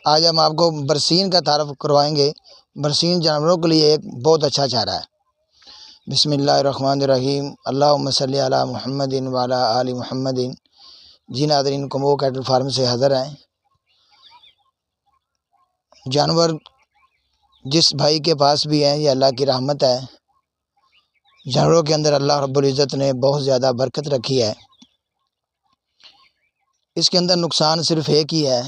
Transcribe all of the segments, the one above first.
آج ہم آپ کو برسین کا تعارف کروائیں گے۔ برسین جانوروں کے لیے ایک بہت اچھا چارہ ہے۔ بسم اللہ الرحمن الرحیم، اللہم صلی علی محمد وعلی آل محمد۔ جی ناظرین، کمبو کیٹل فارم سے حاضر ہیں۔ جانور جس بھائی کے پاس بھی ہیں، یہ اللہ کی رحمت ہے۔ جانوروں کے اندر اللہ رب العزت نے بہت زیادہ برکت رکھی ہے۔ اس کے اندر نقصان صرف ایک ہی ہے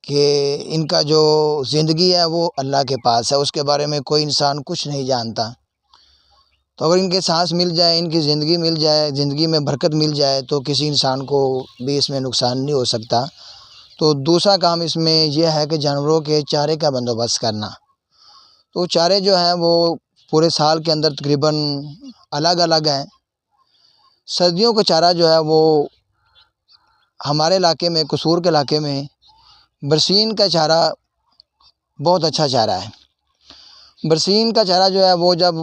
کہ ان کا جو زندگی ہے وہ اللہ کے پاس ہے، اس کے بارے میں کوئی انسان کچھ نہیں جانتا۔ تو اگر ان کے سانس مل جائے، ان کی زندگی مل جائے، زندگی میں برکت مل جائے، تو کسی انسان کو بھی اس میں نقصان نہیں ہو سکتا۔ تو دوسرا کام اس میں یہ ہے کہ جانوروں کے چارے کا بندوبست کرنا۔ تو چارے جو ہیں وہ پورے سال کے اندر تقریباً الگ الگ ہیں۔ سردیوں کا چارہ جو ہے وہ ہمارے علاقے میں، قصور کے علاقے میں، برسین کا چارہ بہت اچھا چارہ ہے۔ برسین کا چارہ جو ہے وہ جب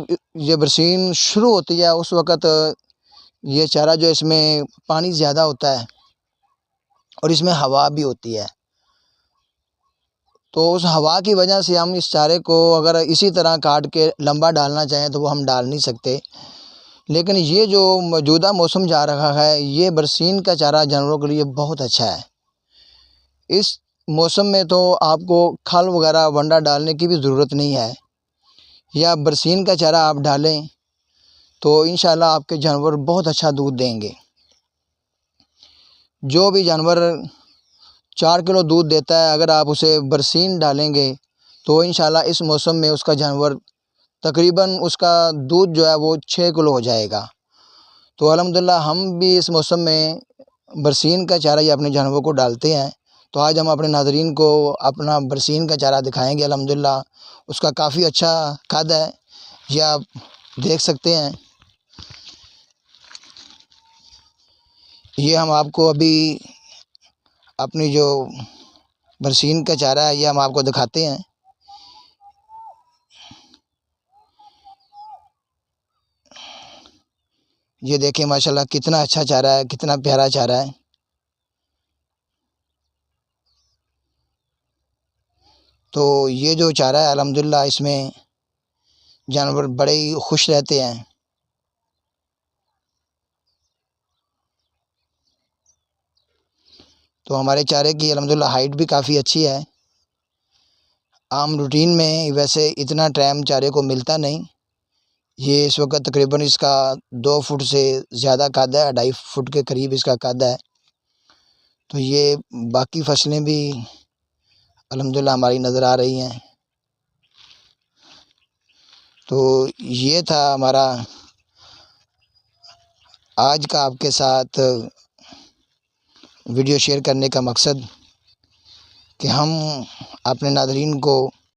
یہ برسین شروع ہوتی ہے اس وقت یہ چارہ جو اس میں پانی زیادہ ہوتا ہے اور اس میں ہوا بھی ہوتی ہے۔ تو اس ہوا کی وجہ سے ہم اس چارے کو اگر اسی طرح کاٹ کے لمبا ڈالنا چاہیں تو وہ ہم ڈال نہیں سکتے۔ لیکن یہ جو موجودہ موسم جا رہا ہے، یہ برسین کا چارہ جانوروں کے لیے بہت اچھا ہے۔ اس موسم میں تو آپ کو کھل وغیرہ ونڈا ڈالنے کی بھی ضرورت نہیں ہے، یا برسین کا چارہ آپ ڈالیں تو انشاءاللہ آپ کے جانور بہت اچھا دودھ دیں گے۔ جو بھی جانور 4 کلو دودھ دیتا ہے، اگر آپ اسے برسین ڈالیں گے تو انشاءاللہ اس موسم میں اس کا جانور تقریباً اس کا دودھ جو ہے وہ 6 کلو ہو جائے گا۔ تو الحمدللہ ہم بھی اس موسم میں برسین کا چارہ یہ اپنے جانوروں کو ڈالتے ہیں۔ تو آج ہم اپنے ناظرین کو اپنا برسین کا چارہ دکھائیں گے۔ الحمدللہ اس کا کافی اچھا قد ہے، یہ آپ دیکھ سکتے ہیں۔ یہ ہم آپ کو ابھی اپنی جو برسین کا چارہ ہے یہ ہم آپ کو دکھاتے ہیں۔ یہ دیکھیں ماشاءاللہ کتنا اچھا چارہ ہے، کتنا پیارا چارہ ہے۔ تو یہ جو چارہ ہے الحمدللہ اس میں جانور بڑے ہی خوش رہتے ہیں۔ تو ہمارے چارے کی الحمدللہ ہائٹ بھی کافی اچھی ہے۔ عام روٹین میں ویسے اتنا ٹائم چارے کو ملتا نہیں۔ یہ اس وقت تقریباً اس کا 2 فٹ سے زیادہ قد ہے، 2.5 فٹ کے قریب اس کا قد ہے۔ تو یہ باقی فصلیں بھی الحمدللہ ہماری نظر آ رہی ہیں۔ تو یہ تھا ہمارا آج کا آپ کے ساتھ ویڈیو شیئر کرنے کا مقصد، کہ ہم اپنے ناظرین کو